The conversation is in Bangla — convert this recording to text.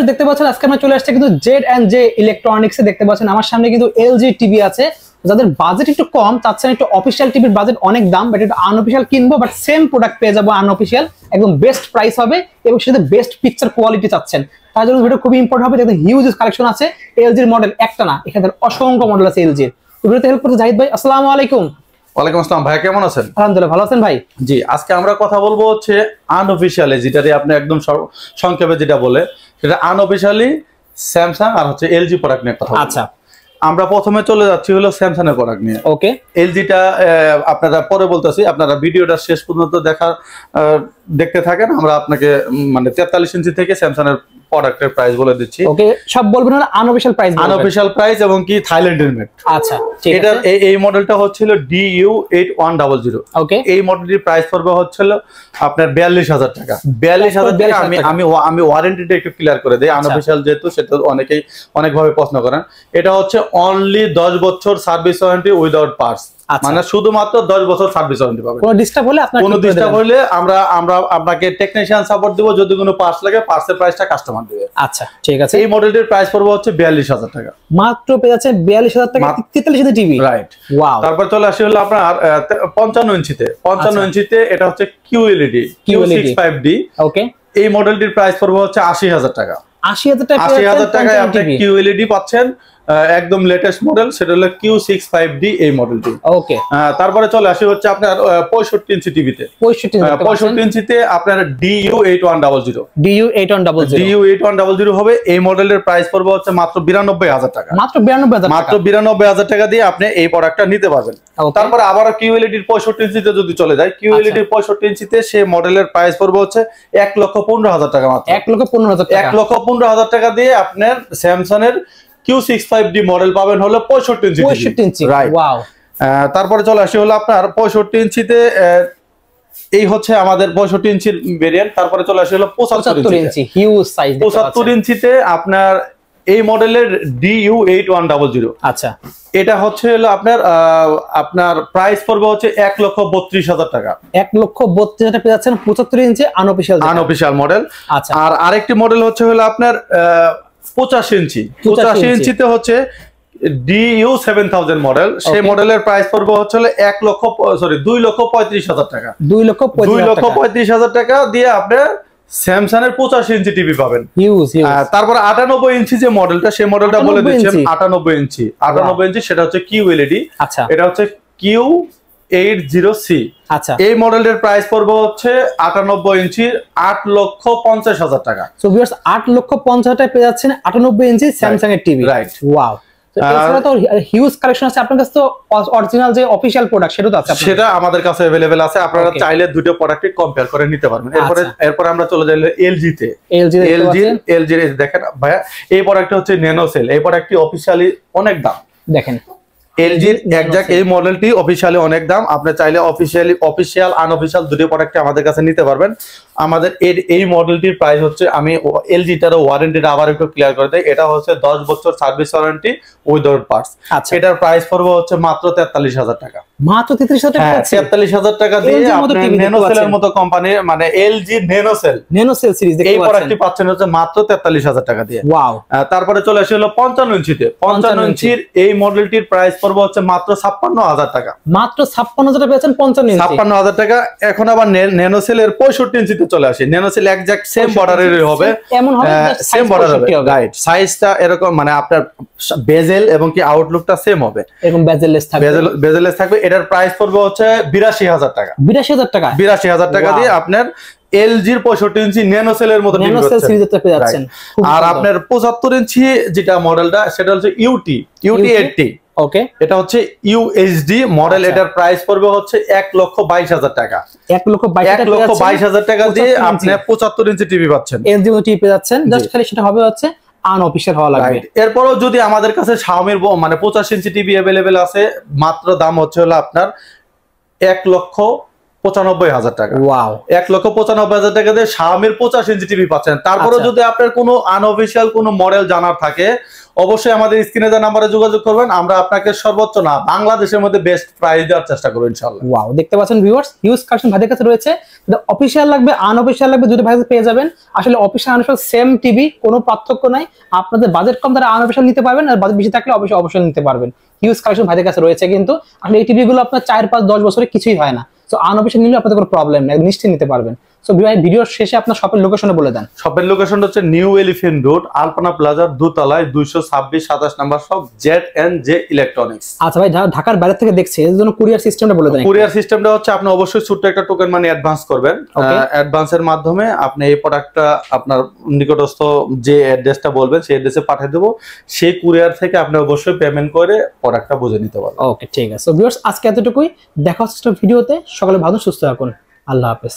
দেখতে পাচ্ছেন আজকে আমরা চলে আসছে কিন্তু জেড&জে ইলেকট্রনিক্সে দেখতে পাচ্ছেন আমার সামনে কিন্তু এলজি টিভি আছে। যাদের বাজেট একটু কম তার চেয়ে একটু অফিশিয়াল টিভির বাজেট অনেক দাম, বাট একটু আনঅফিশিয়াল কিনবো বাট সেম প্রোডাক্ট পেয়ে যাবো আনঅফিশিয়াল, একদম বেস্ট প্রাইস হবে এবং সেটা বেস্ট পিকচার কোয়ালিটি চাচ্ছেন তার জন্য ভিডিও খুবই ইম্পর্টেন্ট হবে। দেখতে হিউজ কালেকশন আছে এলজির মডেল একটা না, এখানে অসংখ্য মডেল আছে এলজির। তো ভিডিওতে হেল্প করতে জাহিদ ভাই, আসসালামু আলাইকুম। ওয়ালাইকুম আসসালাম ভাই, কেমন আছেন? আলহামদুলিল্লাহ, ভালো আছেন ভাই? জি, আজকে আমরা কথা বলবো হচ্ছে আনঅফিশিয়ালি, যেটারে আপনি একদম সংক্ষেপে যেটা বলে সেটা আনঅফিশিয়ালি স্যামসাং আর হচ্ছে এলজি প্রোডাক্ট নিয়ে কথা বলবো। আচ্ছা, আমরা প্রথমে চলে যাচ্ছি হলো স্যামসাং এর প্রোডাক্ট নিয়ে। ওকে, এলজিটা আপনারা পরে বলতেছি, আপনারা ভিডিওটা শেষ পর্যন্ত দেখতে থাকেন। আমরা আপনাকে মানে 43 ইঞ্চি থেকে স্যামসাং এর প্রোডাক্টের প্রাইস বলে দিচ্ছি। ওকে, সব বলবেন না, আনঅফিশিয়াল প্রাইস, আনঅফিশিয়াল প্রাইস এবং কি থাইল্যান্ডের মেড। আচ্ছা, ঠিক আছে। এটা এই মডেলটা হচ্ছিল DU8100। ওকে, এই মডেলটির প্রাইস পড়বে হচ্ছিল আপনার 42,000 টাকা। 42,000 টাকা। আমি ওয়ারেন্টিটা একটু ক্লিয়ার করে দেই, আনঅফিশিয়াল যেহেতু সেটা অনেকেই অনেকভাবে প্রশ্ন করেন। এটা হচ্ছে অনলি 10 বছর সার্ভিস ওয়ারেন্টি উইদাউট পার্টস, মানে শুধুমাত্র 10 বছর সার্ভিস ওয়ারেন্টি পাবেন। কোনো ডিস্টার্ব হলে আমরা আপনাকে টেকনিশিয়ান সাপোর্ট দেব। যদি কোনো পার্টস লাগে পার্টসের প্রাইসটা কাস্টমার দেবে। আচ্ছা, ঠিক আছে। এই মডেলটির প্রাইস পড়বে হচ্ছে 42,000 টাকা। মাত্র পেয়ে যাচ্ছে 42,000 টাকা 43 ইঞ্চি টিভি, রাইট। ওয়াও। তারপর চলে আসি হলো আপনার 55 ইঞ্চিতে। 55 ইঞ্চিতে এটা হচ্ছে QLED Q65D। ওকে, এই মডেলটির প্রাইস পড়বে হচ্ছে 80,000 টাকা। 80,000 টাকা 80,000 টাকায় আপনি QLED পাচ্ছেন, একদম লেটেস্ট মডেল, সেটা হলো Q65D এই মডেলটি। ওকে, তারপরে চলে আসি হচ্ছে আপনার 65 ইঞ্চি টিভিতে। 65 ইঞ্চিতে আপনার DU8100 হবে। এই মডেলের প্রাইস পড়বে হচ্ছে মাত্র 92,000 টাকা। মাত্র 92,000 টাকা দিয়ে আপনি এই প্রোডাক্টটা নিতে পারবেন। তারপরে আবার QLED 65 ইঞ্চিতে যদি চলে যায়, QLED 65 ইঞ্চিতে সেই মডেলের প্রাইস পড়বে হচ্ছে 1,15,000 টাকা মাত্র। 1,15,000 টাকা দিয়ে আপনার স্যামসাং এর Q65D মডেল পাবেন হলো 65 ইঞ্চি। Right, wow. তারপরে চলে আসি হলো আপনার 65 ইঞ্চিতে, এই হচ্ছে আমাদের 65 ইঞ্চির ভেরিয়েন্ট। তারপরে চলে আসি হলো 75 ইঞ্চি, হিউজ সাইজ। 75 ইঞ্চিতে আপনার এই মডেলের DU8100। আচ্ছা, এটা হচ্ছে হলো আপনার প্রাইস পড়বে হচ্ছে 1,32,000 টাকা। 1,32,000 টাকা পেয়ে যাচ্ছেন 75 ইঞ্চি আনঅফিশিয়াল মডেল। আচ্ছা, আর আরেকটি মডেল হচ্ছে হলো আপনার 85 ইঞ্চি। 85 ইঞ্চিতে হচ্ছে DU7000 মডেল। সেই মডেলের প্রাইস পড়বে হচ্ছে 2,35,000 টাকা। 2,35,000 টাকা দিয়ে আপনি স্যামসাং এর 85 ইঞ্চি টিভি পাবেন। তারপর 98 ইঞ্চি যে মডেলটা, সেই মডেলটা বলে দিচ্ছেন। 98 ইঞ্চি সেটা হচ্ছে QLED। আচ্ছা, এটা হচ্ছে Q80C। আচ্ছা, এই মডেলের প্রাইস পড়বে হচ্ছে 98 ইঞ্চির 8,50,000 টাকা। সো ভিউয়ার্স, 8,50,000 টাকা পেয়ে যাচ্ছেন 98 ইঞ্চি স্যামসাং এর টিভি। Right, wow. এছাড়া তো হিউজ কালেকশন আছে আপনার কাছে, তো অরিজিনাল যে অফিশিয়াল প্রোডাক্ট সেটা তো আছে, সেটা আমাদের কাছে अवेलेबल আছে। আপনারা চাইলে দুটো প্রোডাক্টই কম্পেয়ার করে নিতে পারবেন। এরপর আমরা চলে যাই এলজি তে। এলজি দেখেন ভাইয়া, এই প্রোডাক্টটা হচ্ছে ন্যানোসেল। এই প্রোডাক্টটি অফিশিয়ালি অনেক দাম। দেখেন এলজির এক্সাক্ট এই মডেলটি অফিশিয়ালি অনেক দাম। আপনি চাইলে অফিশিয়াল আনঅফিশিয়াল দুটো প্রোডাক্টই আমাদের কাছে নিতে পারবেন। আমাদের এই মডেলটির প্রাইস হচ্ছে, আমি এলজিটার ওয়ারেন্টিটা আবার একটু ক্লিয়ার করে দেই, এটা হচ্ছে 10 বছর সার্ভিস ওয়ারেন্টি উইদাউট পার্টস। এটার প্রাইস পড়বে হচ্ছে মাত্র 43,000 টাকা। মাত্র 43,000 টাকা। 43,000 টাকা দিয়ে আপনি ন্যানোসেলের মতো কোম্পানি, মানে এলজি ন্যানোসেল সিরিজ এই প্রোডাক্টটি পাচ্ছেন হচ্ছে মাত্র 43,000 টাকা দিয়ে। ওয়াও। তারপরে চলে আসি হলো 55 ইঞ্চিতে। 55 ইঞ্চির এই মডেলটির প্রাইস পড়বে হচ্ছে মাত্র 56,000 টাকা। মাত্র 56,000 টাকা পেয়েছেন 55 ইঞ্চি। 56,000 টাকা। এখন আবার ন্যানোসেলের 65 ইঞ্চিতে চলে আসি। ন্যানোসেল এক্সাক্ট সেম বর্ডারেরই হবে, এমন হবে, সেম বর্ডার হবে। রাইট, সাইজটা এরকম, মানে আপনার বেজেল এবং কি আউটলুকটা সেম হবে, এরকম বেজেললেস থাকবে। এটার প্রাইস পড়বে হচ্ছে 82,000 টাকা। 82,000 টাকা। 82,000 টাকা দিয়ে আপনার এলজির 65 ইঞ্চি ন্যানোসেলের মতো ন্যানোসেল সিরিজটা পেয়ে যাচ্ছেন। আর আপনার 75 ইঞ্চি যেটা মডেলটা, সেটা হচ্ছে UT80। ওকে, এটা হচ্ছে UHD মডেল। এটার প্রাইস পড়বে হচ্ছে 1,22,000 টাকা। 1,22,000 টাকা দিয়ে আপনি 75 ইঞ্চি টিভি পাচ্ছেন, এলজি টিভি পেয়ে যাচ্ছেন। জাস্ট খালি সেটা হবে হচ্ছে আনঅফিশিয়াল হওয়া লাগবে। এরপরও যদি আমাদের কাছে Xiaomi মানে 85 ইঞ্চি টিভি अवेलेबल আছে, মাত্র দাম হচ্ছে হলো আপনার 95,000 টাকা। ওয়াও, 1,95,000 টাকা দিয়ে Xiaomi 85 ইঞ্চি টিভি পাচ্ছেন। তারপরে যদি আপনার কোনো আনঅফিশিয়াল কোনো মডেল জানার থাকে অবশ্যই আমাদের স্ক্রিনে দেওয়া নম্বরে যোগাযোগ করবেন, আমরা আপনাকে সর্বোচ্চ না বাংলাদেশের মধ্যে বেস্ট প্রাইস দেওয়ার চেষ্টা করব ইনশাআল্লাহ। ওয়াও, দেখতে পাচ্ছেন ভিউয়ার্স, হিউজ কালেকশন ভাইদের কাছে রয়েছে। অফিশিয়াল লাগবে আনঅফিশিয়াল লাগবে দুটো ভাইদের পেয়ে যাবেন। আসলে অফিশিয়াল আনঅফিশিয়াল সেম টিভি, কোনো পার্থক্য নাই। আপনাদের বাজেট কম তারা আনঅফিশিয়াল নিতে পারবেন, আর বাজেট বেশি থাকলে অবশ্যই অফিশিয়াল নিতে পারবেন। হিউজ কালেকশন ভাইদের কাছে রয়েছে কিন্তু আসলে এই টিভি গুলো আপনার 4, 5, 10 বছরে কিছুই হয় না। সো আনঅফিশিয়াল নিলে আপনাদের কোনো প্রবলেম নেই, নিশ্চিত নিতে পারবেন। সো ভাই ভিডিওর শেষে আপনার শপের লোকেশনে বলে দেন। শপের লোকেশন হচ্ছে নিউ এলিফ্যান্ট রোড, আলপনা প্লাজার দোতলায় 226-27 নাম্বার শপ, Z&J ইলেকট্রনিক্স। আচ্ছা ভাই, যারা ঢাকার বাইরে থেকে দেখছে এর জন্য কুরিয়ার সিস্টেমটা বলে দেন। কুরিয়ার সিস্টেমটা হচ্ছে আপনি অবশ্যই ছোট্ট একটা টোকেন মানি অ্যাডভান্স করবেন। অ্যাডভান্সের মাধ্যমে আপনি এই প্রোডাক্টটা আপনার নিকটস্থ যে অ্যাড্রেসটা বলবেন সেই অ্যাড্রেসে পাঠিয়ে দেবো। সেই কুরিয়ার থেকে আপনি অবশ্যই পেমেন্ট করে প্রোডাক্টটা বুঝে নিতে পারবেন। ওকে, ঠিক আছে। সো ভিউয়ার্স, আজকে এতটুকুই। দেখা হচ্ছে ভিডিওতে। সকলে ভালো সুস্থ থাকুন। আল্লাহ হাফেজ।